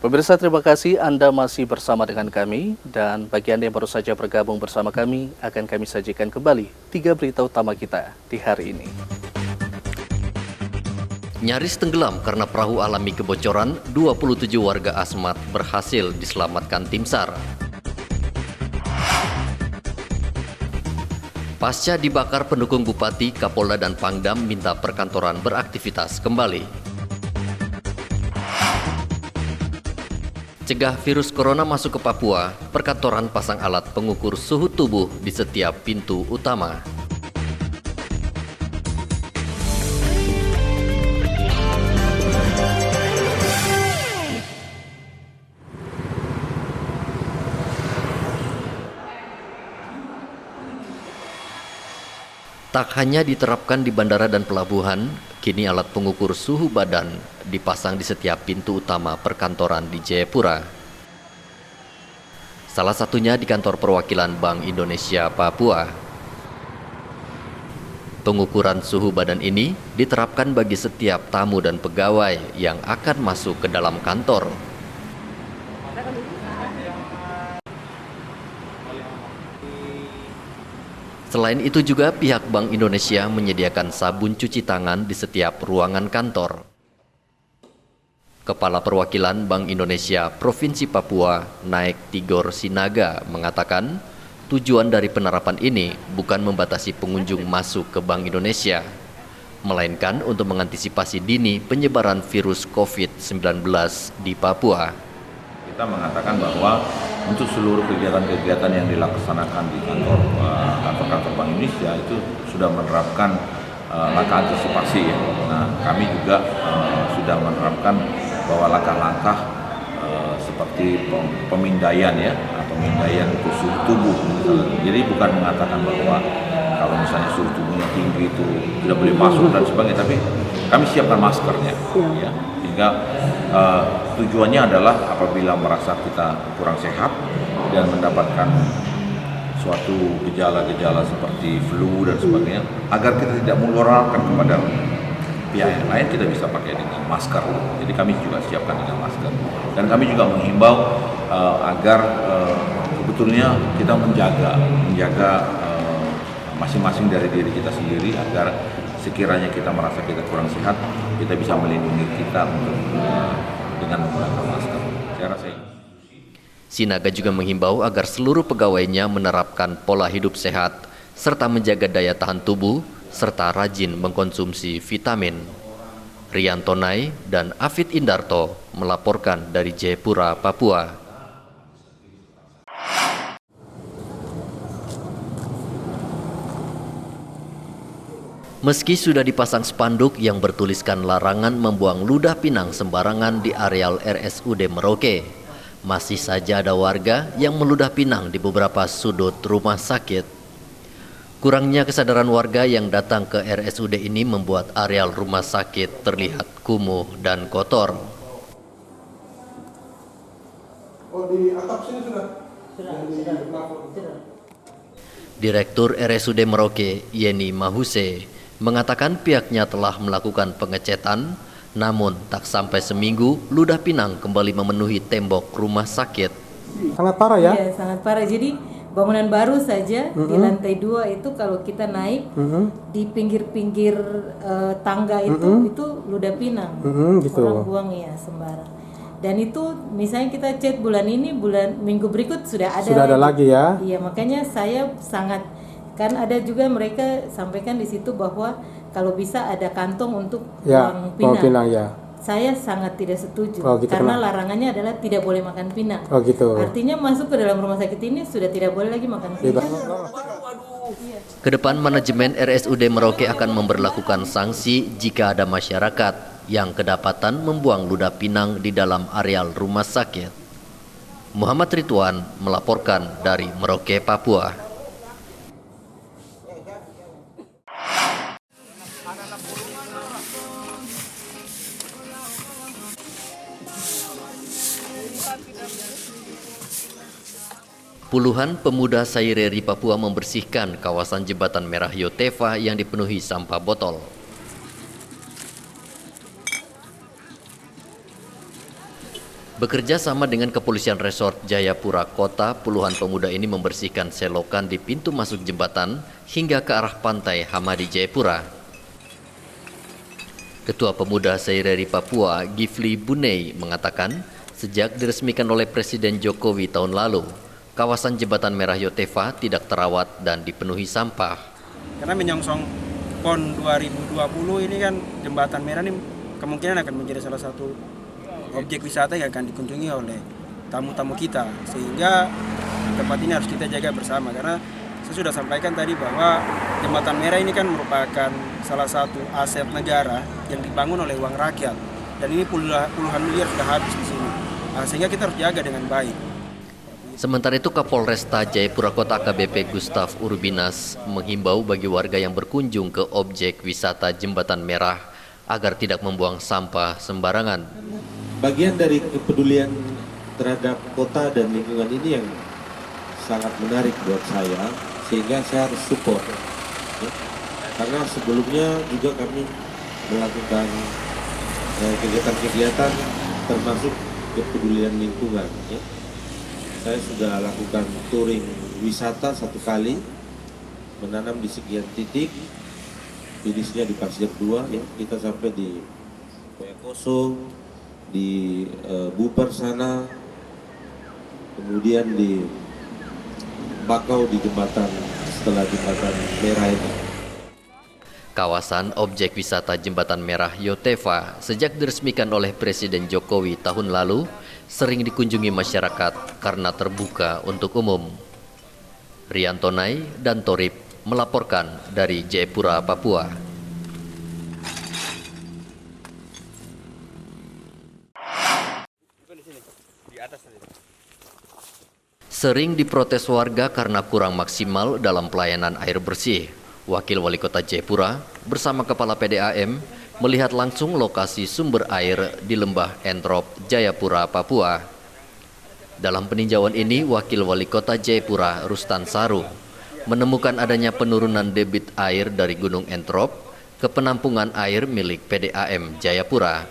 Pemirsa, terima kasih Anda masih bersama dengan kami, dan bagi Anda yang baru saja bergabung bersama kami, akan kami sajikan kembali 3 berita utama kita di hari ini. Nyaris tenggelam karena perahu alami kebocoran, 27 warga Asmat berhasil diselamatkan tim SAR. Pasca dibakar, pendukung Bupati, Kapolda, dan Pangdam minta perkantoran beraktivitas kembali. Cegah virus corona masuk ke Papua, perkantoran pasang alat pengukur suhu tubuh di setiap pintu utama. Tak hanya diterapkan di bandara dan pelabuhan, kini alat pengukur suhu badan dipasang di setiap pintu utama perkantoran di Jayapura. Salah satunya di kantor perwakilan Bank Indonesia Papua. Pengukuran suhu badan ini diterapkan bagi setiap tamu dan pegawai yang akan masuk ke dalam kantor. Selain itu juga pihak Bank Indonesia menyediakan sabun cuci tangan di setiap ruangan kantor. Kepala Perwakilan Bank Indonesia Provinsi Papua, Naik Tigor Sinaga, mengatakan tujuan dari penerapan ini bukan membatasi pengunjung masuk ke Bank Indonesia, melainkan untuk mengantisipasi dini penyebaran virus COVID-19 di Papua. Kita mengatakan bahwa untuk seluruh kegiatan-kegiatan yang dilaksanakan di kantor-kantor Bank Indonesia itu sudah menerapkan langkah antisipasi ya. Nah, kami juga sudah menerapkan bahwa langkah-langkah seperti pemindaian ya, pemindaian untuk suhu tubuh. Jadi bukan mengatakan bahwa kalau misalnya suhu tubuhnya tinggi itu tidak boleh masuk dan sebagainya, tapi kami siapkan maskernya ya. Sehingga tujuannya adalah apabila merasa kita kurang sehat dan mendapatkan suatu gejala-gejala seperti flu dan sebagainya, agar kita tidak menularkan kepada pihak yang lain, kita bisa pakai dengan masker. Jadi kami juga siapkan dengan masker. Dan kami juga menghimbau agar sebetulnya kita menjaga masing-masing dari diri kita sendiri, agar sekiranya kita merasa kita kurang sehat, kita bisa melindungi kita dengan menggunakan masker. Saya rasa ini. Sinaga juga menghimbau agar seluruh pegawainya menerapkan pola hidup sehat, serta menjaga daya tahan tubuh, serta rajin mengkonsumsi vitamin. Rian Tonai dan Afid Indarto melaporkan dari Jayapura, Papua. Meski sudah dipasang spanduk yang bertuliskan larangan membuang ludah pinang sembarangan di areal RSUD Merauke, masih saja ada warga yang meludah pinang di beberapa sudut rumah sakit. Kurangnya kesadaran warga yang datang ke RSUD ini membuat areal rumah sakit terlihat kumuh dan kotor. Oh, di atap sini sudah. Direktur RSUD Merauke, Yeni Mahuse, mengatakan pihaknya telah melakukan pengecetan, namun tak sampai seminggu ludah pinang kembali memenuhi tembok rumah sakit. Sangat parah ya? Iya, sangat parah. Jadi bangunan baru saja di lantai 2 itu kalau kita naik di pinggir-pinggir tangga itu ludah pinang. Gitu. Orang buang ya sembarang. Dan itu misalnya kita chat bulan ini, minggu berikut sudah ada. Sudah ada lagi ya? Iya, makanya saya sangat, kan ada juga mereka sampaikan di situ bahwa kalau bisa ada kantong untuk buang pinang. Pinang ya. Saya sangat tidak setuju gitu, karena larangannya adalah tidak boleh makan pinang. Oh gitu. Artinya masuk ke dalam rumah sakit ini sudah tidak boleh lagi makan pinang. Kedepan manajemen RSUD Merauke akan memberlakukan sanksi jika ada masyarakat yang kedapatan membuang ludah pinang di dalam areal rumah sakit. Muhammad Ridwan melaporkan dari Merauke, Papua. Puluhan pemuda Saireri Papua membersihkan kawasan Jembatan Merah Yotefa yang dipenuhi sampah botol. Bekerja sama dengan Kepolisian Resort Jayapura Kota, puluhan pemuda ini membersihkan selokan di pintu masuk jembatan hingga ke arah pantai Hamadi Jayapura. Ketua Pemuda Seireri Papua, Gifli Bunei, mengatakan sejak diresmikan oleh Presiden Jokowi tahun lalu, kawasan Jembatan Merah Yotefa tidak terawat dan dipenuhi sampah. Karena menyongsong PON 2020 ini kan Jembatan Merah ini kemungkinan akan menjadi salah satu objek wisata yang akan dikunjungi oleh tamu-tamu kita, sehingga tempat ini harus kita jaga bersama. Karena saya sudah sampaikan tadi bahwa Jembatan Merah ini kan merupakan salah satu aset negara yang dibangun oleh uang rakyat, dan ini puluhan miliar sudah habis di sini, sehingga kita harus jaga dengan baik. Sementara itu Kapolresta Jayapura Kota AKBP Gustaf Urbinas menghimbau bagi warga yang berkunjung ke objek wisata Jembatan Merah agar tidak membuang sampah sembarangan. Bagian dari kepedulian terhadap kota dan lingkungan ini yang sangat menarik buat saya, sehingga saya harus support. Karena sebelumnya juga kami melakukan kegiatan-kegiatan termasuk kepedulian lingkungan. Saya sudah lakukan touring wisata 1 kali, menanam di sekian titik, finishnya di Pasir 2, kita sampai di Koyakoso, di Buper sana, kemudian di Bakau di jembatan setelah Jembatan Merah ini. Kawasan objek wisata Jembatan Merah Yotefa sejak diresmikan oleh Presiden Jokowi tahun lalu sering dikunjungi masyarakat karena terbuka untuk umum. Riantonai dan Torip melaporkan dari Jayapura, Papua. Sering diprotes warga karena kurang maksimal dalam pelayanan air bersih. Wakil Wali Kota Jayapura bersama Kepala PDAM melihat langsung lokasi sumber air di Lembah Entrop, Jayapura, Papua. Dalam peninjauan ini, Wakil Wali Kota Jayapura, Rustan Saru, menemukan adanya penurunan debit air dari Gunung Entrop ke penampungan air milik PDAM Jayapura.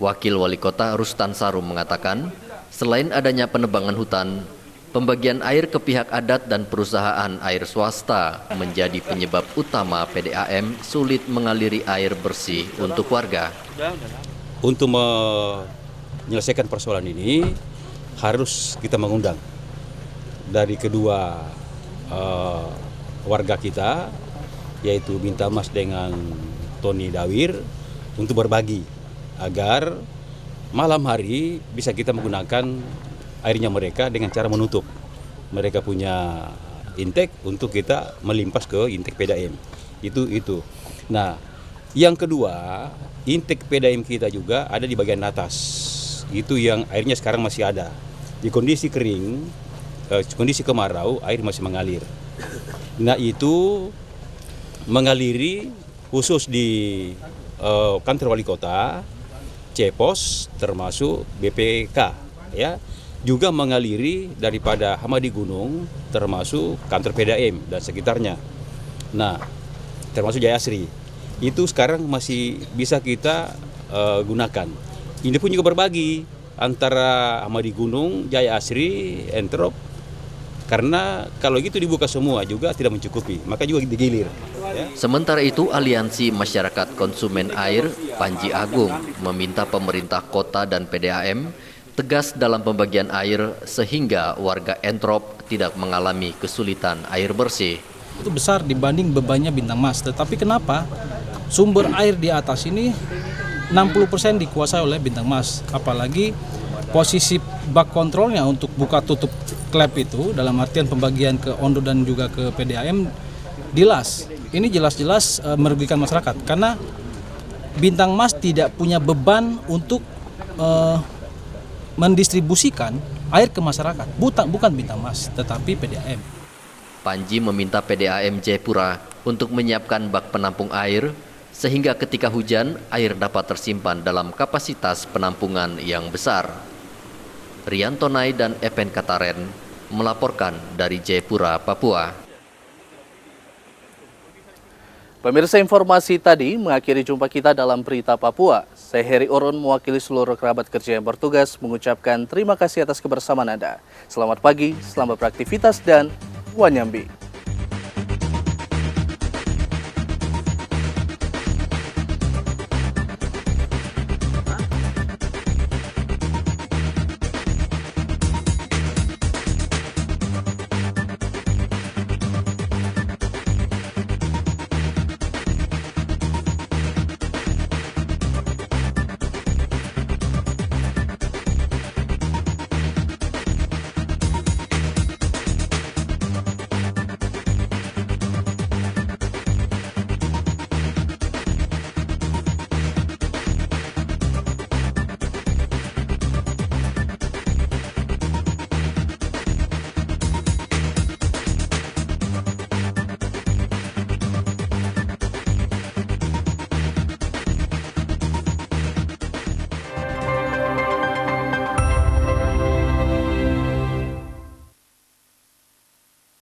Wakil Wali Kota Rustan Saru mengatakan, selain adanya penebangan hutan, pembagian air ke pihak adat dan perusahaan air swasta menjadi penyebab utama PDAM sulit mengaliri air bersih untuk warga. Untuk menyelesaikan persoalan ini, harus kita mengundang dari kedua warga kita, yaitu Bintamas dengan Tony Dawir, untuk berbagi agar malam hari bisa kita menggunakan airnya mereka dengan cara menutup. Mereka punya intake untuk kita melimpas ke intake PDAM. Itu. Nah, yang kedua, intake PDAM kita juga ada di bagian atas. Itu yang airnya sekarang masih ada. Di kondisi kering, kondisi kemarau, air masih mengalir. Nah, itu mengaliri khusus di kantor wali kota, Cepos, termasuk BPK, ya, juga mengaliri daripada Hamadi Gunung, termasuk kantor PDAM dan sekitarnya. Nah, termasuk Jaya Asri, itu sekarang masih bisa kita gunakan. Ini pun juga berbagi antara Hamadi Gunung, Jaya Asri, Entrop, karena kalau gitu dibuka semua juga tidak mencukupi, maka juga digilir. Ya. Sementara itu, Aliansi Masyarakat Konsumen Air Panji Agung meminta pemerintah kota dan PDAM tegas dalam pembagian air sehingga warga Entrop tidak mengalami kesulitan air bersih. Itu besar dibanding bebannya Bintang Mas, tetapi kenapa sumber air di atas ini 60% dikuasai oleh Bintang Mas, apalagi posisi bak kontrolnya untuk buka tutup klep itu dalam artian pembagian ke Ondo dan juga ke PDAM dilas. Ini jelas-jelas merugikan masyarakat karena Bintang Mas tidak punya beban untuk mendistribusikan air ke masyarakat. Bukan Bintang Mas, tetapi PDAM. Panji meminta PDAM Jayapura untuk menyiapkan bak penampung air sehingga ketika hujan air dapat tersimpan dalam kapasitas penampungan yang besar. Riantonai dan Epen Kataren melaporkan dari Jayapura, Papua. Pemirsa, informasi tadi mengakhiri jumpa kita dalam Berita Papua. Saya Heri Orun mewakili seluruh kerabat kerja yang bertugas mengucapkan terima kasih atas kebersamaan Anda. Selamat pagi, selamat beraktivitas, dan wanyambi.